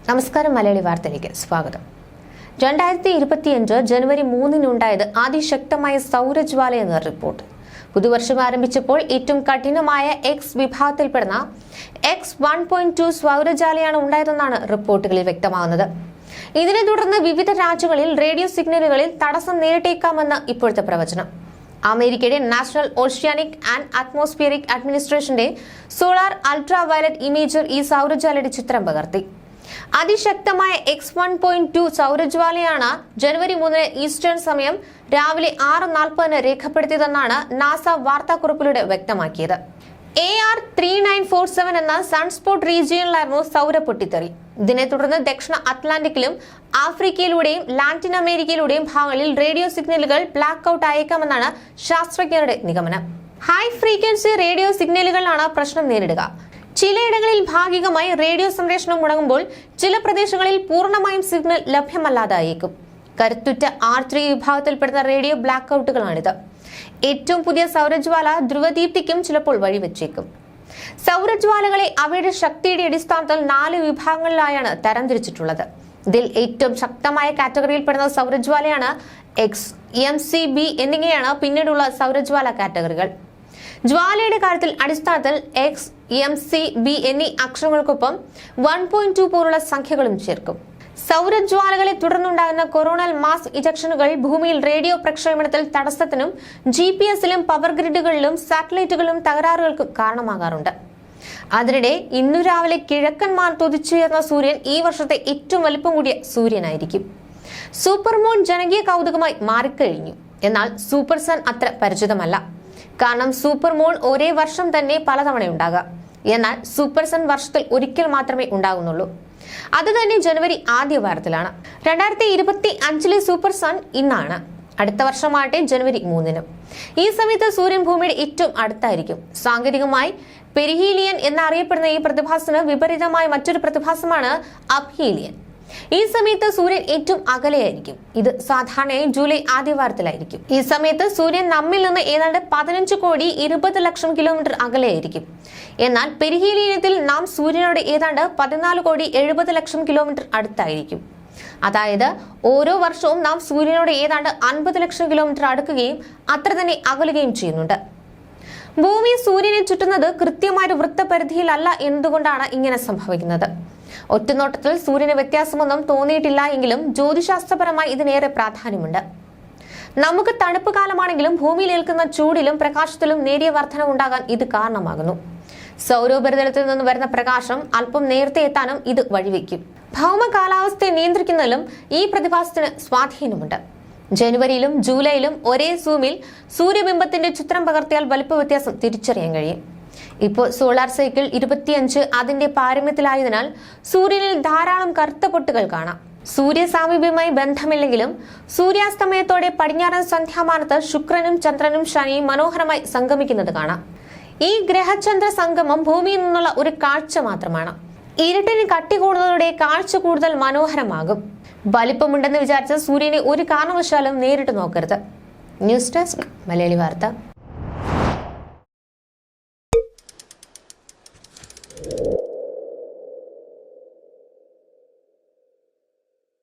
നമസ്കാരം. മലയാളി വാർത്തയിലേക്ക് സ്വാഗതം. 2025 ജനുവരി 3-നുണ്ടായത് അതിശക്തമായ സൗരജ്വാല എന്ന റിപ്പോർട്ട്. പുതുവർഷം ആരംഭിച്ചപ്പോൾ ഏറ്റവും കഠിനമായ എക്സ് വിഭാഗത്തിൽപ്പെടുന്ന X1.2 സൗരജ്വാലയാണ് ഉണ്ടായതെന്നാണ് റിപ്പോർട്ടുകളിൽ വ്യക്തമാകുന്നത്. ഇതിനെ തുടർന്ന് വിവിധ രാജ്യങ്ങളിൽ റേഡിയോ സിഗ്നലുകളിൽ തടസ്സം നേരിട്ടേക്കാമെന്ന് ഇപ്പോഴത്തെ പ്രവചനം. അമേരിക്കയുടെ നാഷണൽ ഓഷ്യാനിക് ആൻഡ് അറ്റ്മോസ്ഫിയറിക് അഡ്മിനിസ്ട്രേഷന്റെ സോളാർ അൾട്രാ വയലറ്റ് ഇമേജർ ഈ സൗരജ്വാലയുടെ ചിത്രം പകർത്തി. അതിശക്തമായ X1.2 സൗരജ്വാലയാണ് ജനുവരി 3 ഈസ്റ്റേൺ സമയം രാവിലെ 6:40 രേഖപ്പെടുത്തിയതെന്നാണ് നാസ വാർത്താക്കുറിപ്പിലൂടെ വ്യക്തമാക്കിയത്. AR3947 എന്ന സൺസ്പോട്ട് റീജിയനിലായിരുന്നു സൗര പൊട്ടിത്തെറി. ഇതിനെ തുടർന്ന് ദക്ഷിണ അറ്റ്ലാന്റിക്കിലും ആഫ്രിക്കയിലൂടെയും ലാറ്റിൻ അമേരിക്കയിലൂടെയും ഭാഗങ്ങളിൽ റേഡിയോ സിഗ്നലുകൾ ബ്ലാക്ക് ഔട്ട് ആയേക്കാമെന്നാണ് ശാസ്ത്രജ്ഞരുടെ നിഗമനം. ഹൈ ഫ്രീക്വൻസി റേഡിയോ സിഗ്നലുകളാണ് പ്രശ്നം നേരിടുക. ചിലയിടങ്ങളിൽ ഭാഗികമായി റേഡിയോ സംപ്രേഷണം മുടങ്ങുമ്പോൾ ചില പ്രദേശങ്ങളിൽ പൂർണ്ണമായും സിഗ്നൽ ലഭ്യമല്ലാതായേക്കും. കരുത്തുറ്റ R3 വിഭാഗത്തിൽപ്പെടുന്ന റേഡിയോ ബ്ലാക്ക് ഔട്ടുകളാണിത്. ഏറ്റവും പുതിയ സൗരജ്വാല ധ്രുവദീപ്തിക്കും ചിലപ്പോൾ വഴിവെച്ചേക്കും. സൗരജ്വാലകളെ അവയുടെ ശക്തിയുടെ അടിസ്ഥാനത്തിൽ 4 വിഭാഗങ്ങളിലായാണ് തരംതിരിച്ചിട്ടുള്ളത്. ഇതിൽ ഏറ്റവും ശക്തമായ കാറ്റഗറിയിൽപ്പെടുന്ന സൗരജ്വാലയാണ് X, M, C, B എന്നിങ്ങനെയാണ് പിന്നീടുള്ള സൗരജ്വാല കാറ്റഗറികൾ. ജ്വാലയുടെ കാര്യത്തിൽ അടിസ്ഥാനത്തിൽ X, M, C, B എന്നീ അക്ഷരങ്ങൾക്കൊപ്പം 1.2 പോലുള്ള സംഖ്യകളും ചേർക്കും. സൗരജ്വാലകളെ തുടർന്നുണ്ടാകുന്ന കൊറോണൽ മാസ് ഇജക്ഷനുകൾ ഭൂമിയിൽ റേഡിയോ പ്രക്ഷേപണത്തിൽ തടസ്സത്തിനും GPS-ലും പവർ ഗ്രിഡുകളിലും സാറ്റലൈറ്റുകളിലും തകരാറുകൾക്കും കാരണമാകാറുണ്ട്. അതിനിടെ ഇന്നു രാവിലെ കിഴക്കൻ മാനത്ത് ഉദിച്ചുയർന്ന സൂര്യൻ ഈ വർഷത്തെ ഏറ്റവും വലിപ്പം കൂടിയ സൂര്യനായിരിക്കും. സൂപ്പർമൂൺ ജനകീയ കൗതുകമായി മാറിക്കഴിഞ്ഞു. എന്നാൽ സൂപ്പർ സൺ അത്ര പരിചിതമല്ല. കാരണം സൂപ്പർ മൂൺ ഒരേ വർഷം തന്നെ പലതവണ ഉണ്ടാകാം. എന്നാൽ സൂപ്പർ സൺ വർഷത്തിൽ ഒരിക്കൽ മാത്രമേ ഉണ്ടാകുന്നുള്ളൂ. അത് തന്നെ ജനുവരി ആദ്യ വാരത്തിലാണ്. 2025 സൂപ്പർ സൺ ഇന്നാണ്. അടുത്ത വർഷമാകട്ടെ ജനുവരി 3-ന്. ഈ സമയത്ത് സൂര്യൻ ഭൂമിയുടെ ഏറ്റവും അടുത്തായിരിക്കും. സാങ്കേതികമായി പെരിഹീലിയൻ എന്നറിയപ്പെടുന്ന ഈ പ്രതിഭാസത്തിന് വിപരീതമായ മറ്റൊരു പ്രതിഭാസമാണ് അബ്ഹീലിയൻ. ഈ സമയത്ത് സൂര്യൻ ഏറ്റവും അകലെയായിരിക്കും. ഇത് സാധാരണയായി ജൂലൈ ആദ്യവാരത്തിലായിരിക്കും. ഈ സമയത്ത് സൂര്യൻ നമ്മിൽ നിന്ന് ഏതാണ്ട് 15,20,00,000 കിലോമീറ്റർ അകലെയായിരിക്കും. എന്നാൽ പെരിഹീലിയത്തിൽ നാം സൂര്യനോട് ഏതാണ്ട് 14,70,00,000 കിലോമീറ്റർ അടുത്തായിരിക്കും. അതായത് ഓരോ വർഷവും നാം സൂര്യനോട് ഏതാണ്ട് 50 ലക്ഷം കിലോമീറ്റർ അടുക്കുകയും അത്ര തന്നെ അകലുകയും ചെയ്യുന്നുണ്ട്. ഭൂമി സൂര്യനെ ചുറ്റുന്നത് കൃത്യമായ വൃത്തപരിധിയിലല്ല. എന്തുകൊണ്ടാണ് ഇങ്ങനെ സംഭവിക്കുന്നത്? ഒറ്റനോട്ടത്തിൽ സൂര്യന് വ്യത്യാസമൊന്നും തോന്നിയിട്ടില്ല എങ്കിലും ജ്യോതിശാസ്ത്രപരമായി ഇതിനേറെ പ്രാധാന്യമുണ്ട്. നമുക്ക് തണുപ്പ് കാലമാണെങ്കിലും ഭൂമിയിൽ ഏൽക്കുന്ന ചൂടിലും പ്രകാശത്തിലും നേരിയ വർധനവുണ്ടാകാൻ ഇത് കാരണമാകുന്നു. സൗരോപരിതലത്തിൽ നിന്ന് വരുന്ന പ്രകാശം അല്പം നേരത്തെ എത്താനും ഇത് വഴിവെക്കും. ഭൗമ കാലാവസ്ഥയെ നിയന്ത്രിക്കുന്നതിലും ഈ പ്രതിഭാസത്തിന് സ്വാധീനമുണ്ട്. ജനുവരിയിലും ജൂലൈയിലും ഒരേ സൂമിൽ സൂര്യബിംബത്തിന്റെ ചിത്രം പകർത്തിയാൽ വലിപ്പ വ്യത്യാസം തിരിച്ചറിയാൻ കഴിയും. ഇപ്പോൾ സോളാർ സൈക്കിൾ 25 അതിന്റെ പാരമ്യത്തിലായതിനാൽ സൂര്യനിൽ ധാരാളം കറുത്ത പൊട്ടുകൾ കാണാം. സൂര്യ സാമീപ്യമായി ബന്ധമില്ലെങ്കിലും സൂര്യാസ്തമയത്തോടെ പടിഞ്ഞാറൻ സന്ധ്യാമാനത്ത് ശുക്രനും ചന്ദ്രനും ശനിയും മനോഹരമായി സംഗമിക്കുന്നത് കാണാം. ഈ ഗ്രഹചന്ദ്ര സംഗമം ഭൂമിയിൽ നിന്നുള്ള ഒരു കാഴ്ച മാത്രമാണ്. ഇരുട്ടിന് കട്ടി കൂടുന്നതോടെ കാഴ്ച കൂടുതൽ മനോഹരമാകും. വലിപ്പമുണ്ടെന്ന് വിചാരിച്ച സൂര്യനെ ഒരു കാരണവശാലും നേരിട്ട് നോക്കരുത്. ന്യൂസ് ഡെസ്ക് മലയാളി വാർത്ത.